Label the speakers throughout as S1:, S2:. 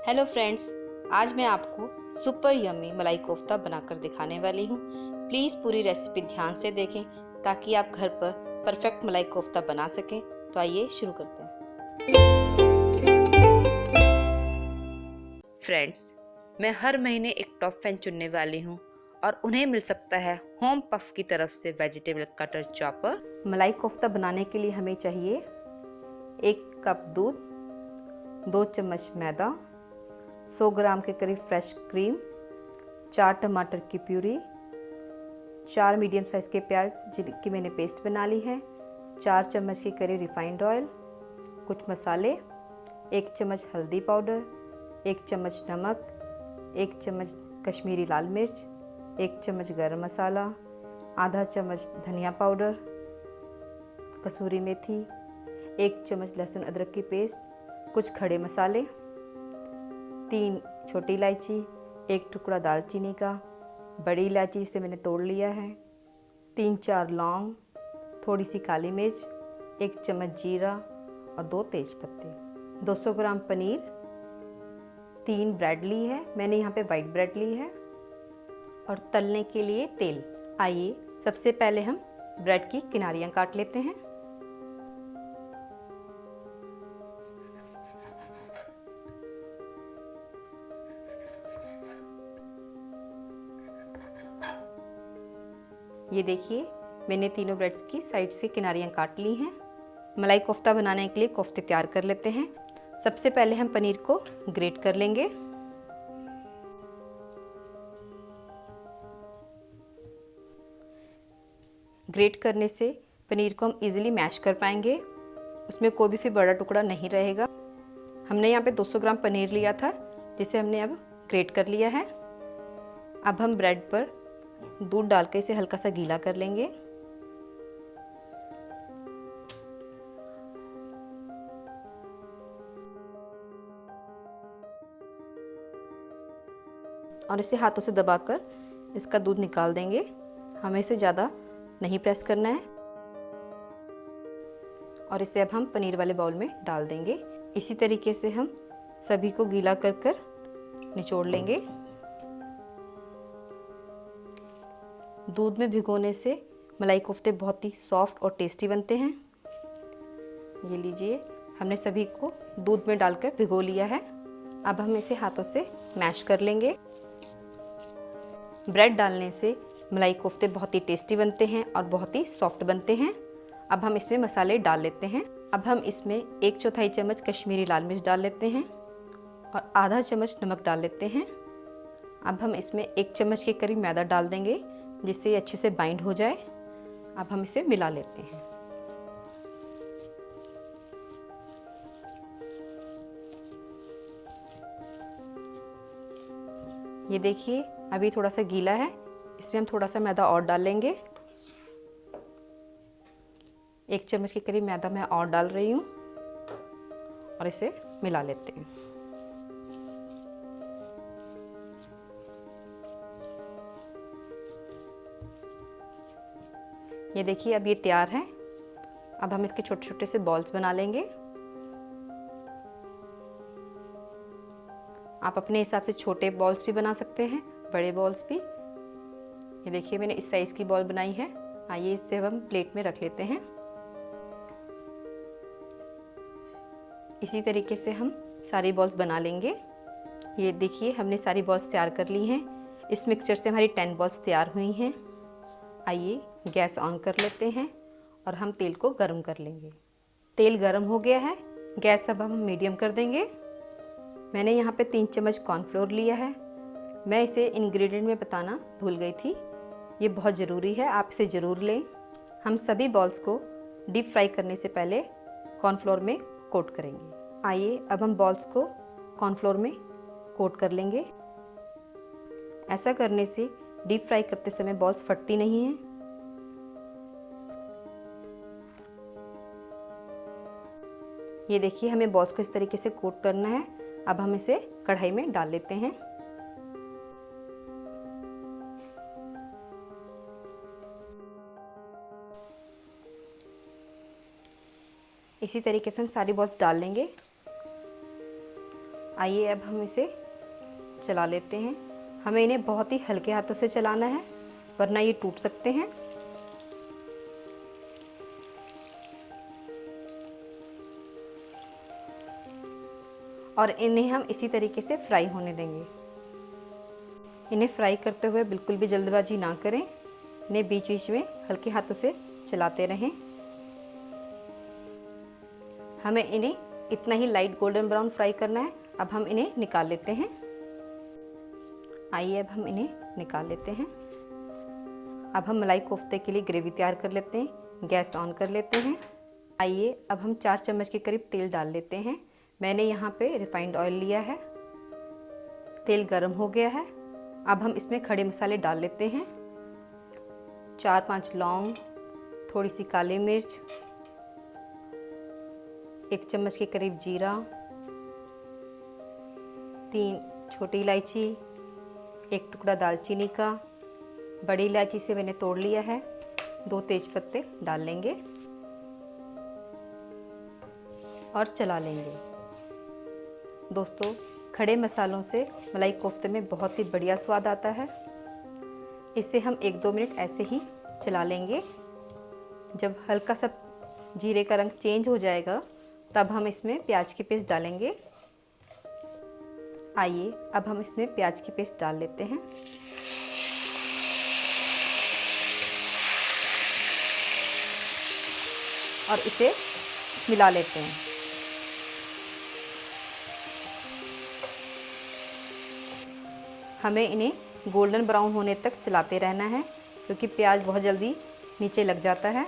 S1: Hello friends, आज मैं आपको सुपर यम्मी मलाई कोफ्ता बनाकर दिखाने वाली हूँ। प्लीज़ पूरी रेसिपी ध्यान से देखें ताकि आप घर पर परफेक्ट मलाई कोफ्ता बना सकें। तो आइए शुरू करते हैं। फ्रेंड्स, मैं हर महीने एक टॉप फैन चुनने वाली हूँ और उन्हें मिल सकता है होम पफ की तरफ से वेजिटेबल कटर चॉपर। मलाई कोफ्ता बनाने के लिए हमें चाहिए 1 कप दूध, 2 चम्मच मैदा, 100 ग्राम के करीब फ्रेश क्रीम, 4 टमाटर की प्यूरी, 4 मीडियम साइज़ के प्याज जिनकी मैंने पेस्ट बना ली है, 4 चम्मच के करीब रिफाइंड ऑयल, कुछ मसाले, 1 चम्मच हल्दी पाउडर, 1 चम्मच नमक, 1 चम्मच कश्मीरी लाल मिर्च, 1 चम्मच गरम मसाला, आधा चम्मच धनिया पाउडर, कसूरी मेथी, 1 चम्मच लहसुन अदरक की पेस्ट, कुछ खड़े मसाले, 3 छोटी इलायची, 1 टुकड़ा दालचीनी का, बड़ी इलायची जिसे मैंने तोड़ लिया है, 3-4 लौंग, थोड़ी सी काली मिर्च, 1 चम्मच जीरा और 2 तेज पत्ते, 200 ग्राम पनीर, 3 ब्रेड ली है, मैंने यहाँ पे वाइट ब्रेड ली है, और तलने के लिए तेल। आइए सबसे पहले हम ब्रेड की किनारियाँ काट लेते हैं। ये देखिए, मैंने तीनों ब्रेड्स की साइड से किनारियाँ काट ली हैं। मलाई कोफ्ता बनाने के लिए कोफ्ते तैयार कर लेते हैं। सबसे पहले हम पनीर को ग्रेट कर लेंगे। ग्रेट करने से पनीर को हम इजीली मैश कर पाएंगे, उसमें कोई भी फिर बड़ा टुकड़ा नहीं रहेगा। हमने यहाँ पे 200 ग्राम पनीर लिया था जिसे हमने अब ग्रेट कर लिया है। अब हम ब्रेड पर दूध डाल के इसे हल्का सा गीला कर लेंगे। और इसे हाथों से दबाकर इसका दूध निकाल देंगे। हमें इसे ज़्यादा नहीं प्रेस करना है। और इसे अब हम पनीर वाले बाउल में डाल देंगे। इसी तरीके से हम सभी को गीला कर कर निचोड़ लेंगे। दूध में भिगोने से मलाई कोफ्ते बहुत ही सॉफ्ट और टेस्टी बनते हैं। ये लीजिए, हमने सभी को दूध में डालकर भिगो लिया है। अब हम इसे हाथों से मैश कर लेंगे। ब्रेड डालने से मलाई कोफ्ते बहुत ही टेस्टी बनते हैं और बहुत ही सॉफ्ट बनते हैं। अब हम इसमें मसाले डाल लेते हैं। अब हम इसमें 1/4 चम्मच कश्मीरी लाल मिर्च डाल लेते हैं और आधा चम्मच नमक डाल लेते हैं। अब हम इसमें 1 चम्मच के करीब मैदा डाल देंगे जिससे ये अच्छे से बाइंड हो जाए। अब हम इसे मिला लेते हैं। ये देखिए, अभी थोड़ा सा गीला है, इसमें हम थोड़ा सा मैदा और डाल लेंगे। 1 चम्मच के करीब मैदा मैं और डाल रही हूँ और इसे मिला लेते हैं। ये देखिए, अब ये तैयार है। अब हम इसके छोटे छोटे से बॉल्स बना लेंगे। आप अपने हिसाब से छोटे बॉल्स भी बना सकते हैं, बड़े बॉल्स भी। ये देखिए, मैंने इस साइज़ की बॉल बनाई है। आइए इससे हम प्लेट में रख लेते हैं। इसी तरीके से हम सारी बॉल्स बना लेंगे। ये देखिए, हमने सारी बॉल्स तैयार कर ली हैं। इस मिक्सचर से हमारी 10 बॉल्स तैयार हुई हैं। आइए गैस ऑन कर लेते हैं और हम तेल को गर्म कर लेंगे। तेल गर्म हो गया है, गैस अब हम मीडियम कर देंगे। मैंने यहाँ पे 3 चम्मच कॉर्नफ्लोर लिया है। मैं इसे इंग्रेडिएंट में बताना भूल गई थी, ये बहुत ज़रूरी है, आप इसे ज़रूर लें। हम सभी बॉल्स को डीप फ्राई करने से पहले कॉर्नफ्लोर में कोट करेंगे। आइए अब हम बॉल्स को कॉर्नफ्लोर में कोट कर लेंगे। ऐसा करने से डीप फ्राई करते समय बॉल्स फटती नहीं हैं। ये देखिए, हमें बॉल्स को इस तरीके से कोट करना है। अब हम इसे कढ़ाई में डाल लेते हैं। इसी तरीके से हम सारी बॉल्स डाल लेंगे। आइए अब हम इसे चला लेते हैं। हमें इन्हें बहुत ही हल्के हाथों से चलाना है, वरना ये टूट सकते हैं। और इन्हें हम इसी तरीके से फ्राई होने देंगे। इन्हें फ्राई करते हुए बिल्कुल भी जल्दबाजी ना करें, इन्हें बीच बीच में हल्के हाथों से चलाते रहें। हमें इन्हें इतना ही लाइट गोल्डन ब्राउन फ्राई करना है। अब हम इन्हें निकाल लेते हैं। आइए अब हम इन्हें निकाल लेते हैं। अब हम मलाई कोफ्ते के लिए ग्रेवी तैयार कर लेते हैं। गैस ऑन कर लेते हैं। आइए अब हम 4 चम्मच के करीब तेल डाल लेते हैं। मैंने यहाँ पे रिफाइंड ऑयल लिया है। तेल गर्म हो गया है। अब हम इसमें खड़े मसाले डाल लेते हैं। 4-5 लौंग, थोड़ी सी काली मिर्च, 1 चम्मच के करीब जीरा, 3 छोटी इलायची, 1 टुकड़ा दालचीनी का, बड़ी इलायची से मैंने तोड़ लिया है, 2 तेज पत्ते डाल लेंगे और चला लेंगे। दोस्तों, खड़े मसालों से मलाई कोफ्ते में बहुत ही बढ़िया स्वाद आता है। इसे हम 1-2 मिनट ऐसे ही चला लेंगे। जब हल्का सा जीरे का रंग चेंज हो जाएगा तब हम इसमें प्याज की पेस्ट डालेंगे। आइए अब हम इसमें प्याज की पेस्ट डाल लेते हैं। और इसे मिला लेते हैं। हमें इन्हें गोल्डन ब्राउन होने तक चलाते रहना है, क्योंकि प्याज बहुत जल्दी नीचे लग जाता है।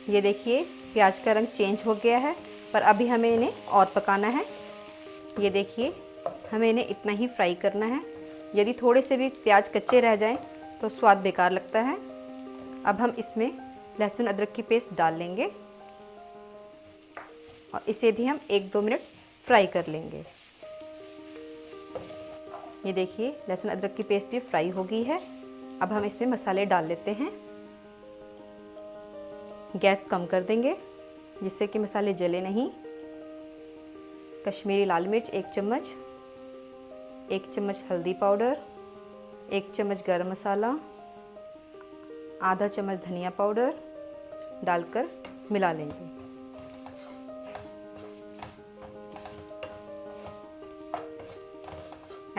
S1: ये देखिए प्याज का रंग चेंज हो गया है, पर अभी हमें इन्हें और पकाना है। ये देखिए हमें इन्हें इतना ही फ्राई करना है। यदि थोड़े से भी प्याज कच्चे रह जाएं तो स्वाद बेकार लगता है। अब हम इसमें लहसुन अदरक की पेस्ट डाल लेंगे और इसे भी हम 1-2 मिनट फ्राई कर लेंगे। ये देखिए लहसुन अदरक की पेस्ट भी फ्राई हो गई है। अब हम इसमें मसाले डाल लेते हैं। गैस कम कर देंगे जिससे कि मसाले जले नहीं। कश्मीरी लाल मिर्च 1 चम्मच, 1 चम्मच हल्दी पाउडर, 1 चम्मच गरम मसाला, आधा चम्मच धनिया पाउडर डालकर मिला लेंगे।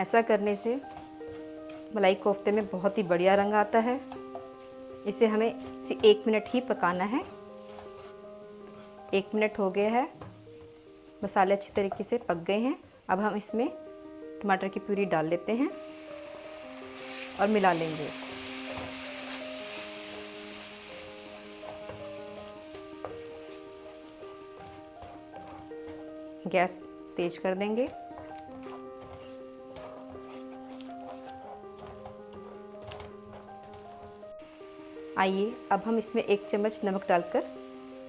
S1: ऐसा करने से मलाई कोफ्ते में बहुत ही बढ़िया रंग आता है। इसे हमें 1 मिनट ही पकाना है। 1 मिनट हो गया है। मसाले अच्छी तरीके से पक गए हैं। अब हम इसमें टमाटर की प्यूरी डाल लेते हैं और मिला लेंगे। गैस तेज कर देंगे। आइए अब हम इसमें 1 चम्मच नमक डालकर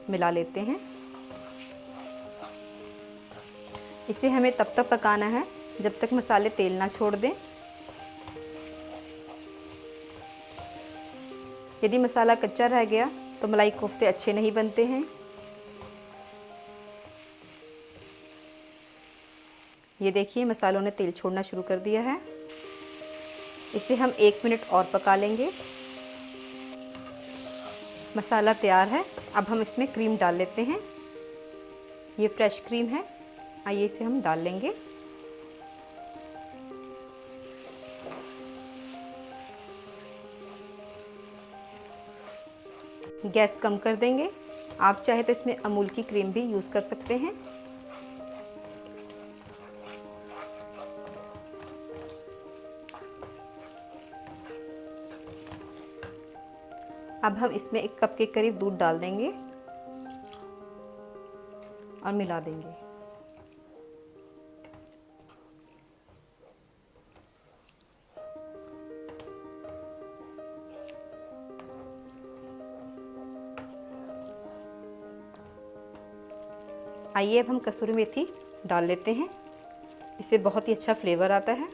S1: मिला लेते हैं। इसे हमें तब तक पकाना है जब तक मसाले तेल ना छोड़ दें। यदि मसाला कच्चा रह गया तो मलाई कोफ्ते अच्छे नहीं बनते हैं। ये देखिए मसालों ने तेल छोड़ना शुरू कर दिया है। इसे हम 1 मिनट और पका लेंगे। मसाला तैयार है। अब हम इसमें क्रीम डाल लेते हैं। ये फ्रेश क्रीम है। आइए इसे हम डाल लेंगे। गैस कम कर देंगे। आप चाहे तो इसमें अमूल की क्रीम भी यूज़ कर सकते हैं। अब हम इसमें 1 कप के करीब दूध डाल देंगे और मिला देंगे। आइए अब हम कसूरी मेथी डाल लेते हैं। इससे बहुत ही अच्छा फ्लेवर आता है।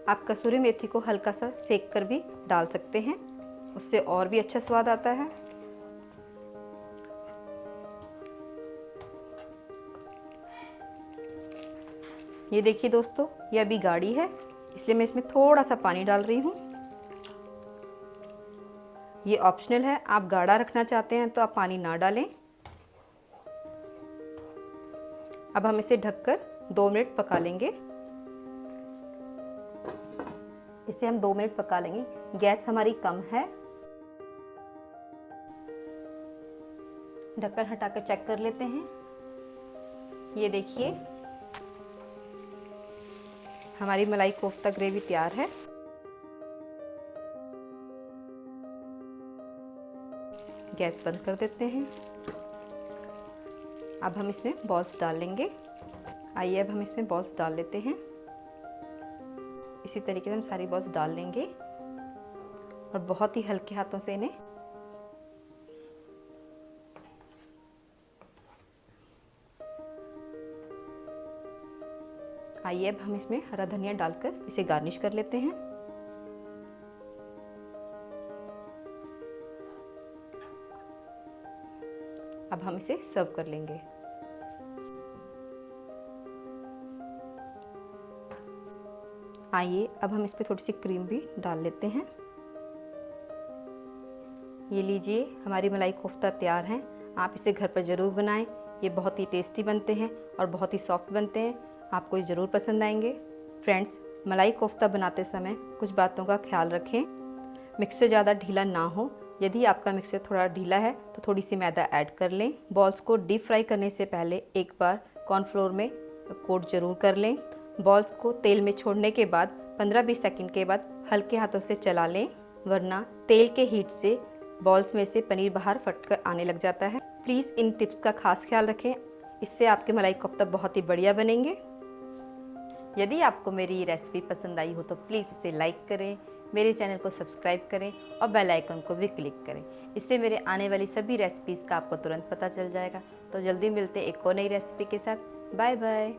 S1: आप कसूरी मेथी को हल्का सा सेक कर भी डाल सकते हैं। उससे और भी अच्छा स्वाद आता है। ये देखिए दोस्तों, ये अभी गाढ़ी है, इसलिए मैं इसमें थोड़ा सा पानी डाल रही हूँ। ये ऑप्शनल है, आप गाढ़ा रखना चाहते हैं तो आप पानी ना डालें। अब हम इसे ढककर 2 मिनट पका लेंगे। इसे हम 2 मिनट पका लेंगे। गैस हमारी कम है। ढक्कन हटाकर चेक कर लेते हैं। ये देखिए, हमारी मलाई कोफ्ता ग्रेवी तैयार है। गैस बंद कर देते हैं। अब हम इसमें बॉल्स डाल लेंगे। आइए अब हम इसमें बॉल्स डाल लेते हैं। इसी तरीके से हम सारी बॉल्स डाल लेंगे और बहुत ही हल्के हाथों से इन्हें आइए अब हम इसमें हरा धनिया डालकर इसे गार्निश कर लेते हैं। अब हम इसे सर्व कर लेंगे। आइए अब हम इस पे थोड़ी सी क्रीम भी डाल लेते हैं। ये लीजिए, हमारी मलाई कोफ्ता तैयार है। आप इसे घर पर ज़रूर बनाएं। ये बहुत ही टेस्टी बनते हैं और बहुत ही सॉफ्ट बनते हैं। आपको ये ज़रूर पसंद आएंगे। फ्रेंड्स, मलाई कोफ्ता बनाते समय कुछ बातों का ख्याल रखें। मिक्सर ज़्यादा ढीला ना हो। यदि आपका मिक्सर थोड़ा ढीला है तो थोड़ी सी मैदा ऐड कर लें। बॉल्स को डीप फ्राई करने से पहले एक बार कॉर्नफ्लोर में कोट ज़रूर कर लें। बॉल्स को तेल में छोड़ने के बाद 15-20 सेकंड के बाद हल्के हाथों से चला लें, वरना तेल के हीट से बॉल्स में से पनीर बाहर फटकर आने लग जाता है। प्लीज़ इन टिप्स का खास ख्याल रखें, इससे आपके मलाई कोफ्ता बहुत ही बढ़िया बनेंगे। यदि आपको मेरी ये रेसिपी पसंद आई हो तो प्लीज़ इसे लाइक करें, मेरे चैनल को सब्सक्राइब करें और बेल आइकन को भी क्लिक करें। इससे मेरे आने वाली सभी रेसिपीज़ का आपको तुरंत पता चल जाएगा। तो जल्दी मिलते एक और नई रेसिपी के साथ। Bye bye.